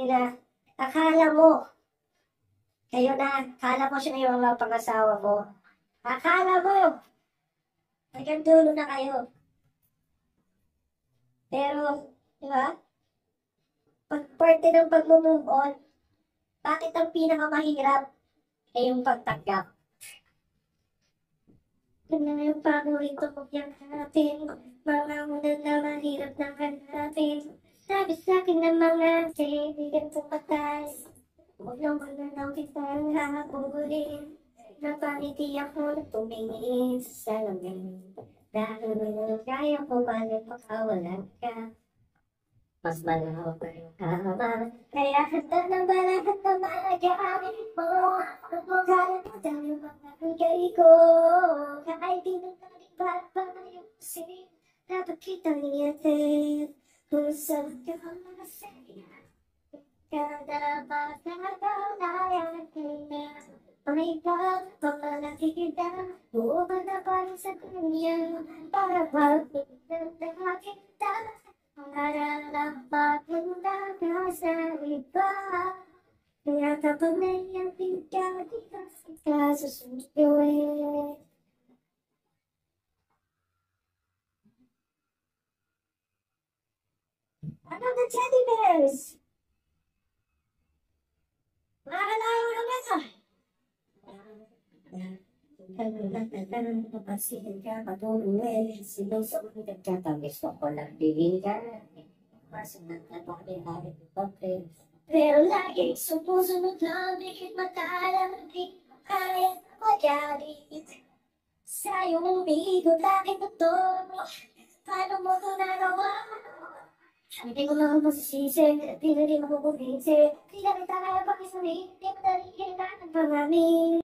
na akala mo, kayo na, akala mo siya na yung mga pang-asawa mo. Akala mo, hanggang dulo na kayo. Pero, di ba? Pag parte ng pag-move on, bakit ang pinakamahirap ay yung pagtanggap? Yun na yung paborito ko yung hanapin. Mga una na mahirap na hanapin. Sabi sa akin ng mga kaibigan kong patay. Huwag lang lang kitang hahabulin. Napangiti ako na tumingin sa salamin. Dahil kaya ko balik makawalan ka. Mas malaw pa yung hama. Kaya handa na ba lahat na magagamit mo? Nagmagalan mo daw yung mga bigay ko. Kahit di na nalibat pa yung sin. Dapat kita liyatin. Kung saan ka mga saya. Kada pagkakalayan na may pagpamalaki kita. Buo ka na pa rin sa kanya. Para pag-ibig na kita. Para lang magmula ka sa iba. Kaya kapag naiyakin ka, di ka susunduin. Ano na teddy bears? Makakalayo lang ito. Napasihin ka, patuloy. Sinusunod ka, tapos ko lang bigil ka. Masunod na po kami hari ng papel. Pero lagi sumusunod lang, dikit matalang, di kaya magalit. Sa'yo umiikot aking ito. Paano mo ito nagawa? Hindi ko lang masisisi, di na rin ako bumisi. Di na rin tayo pag-isuri, di mo na rin kailangan pangami.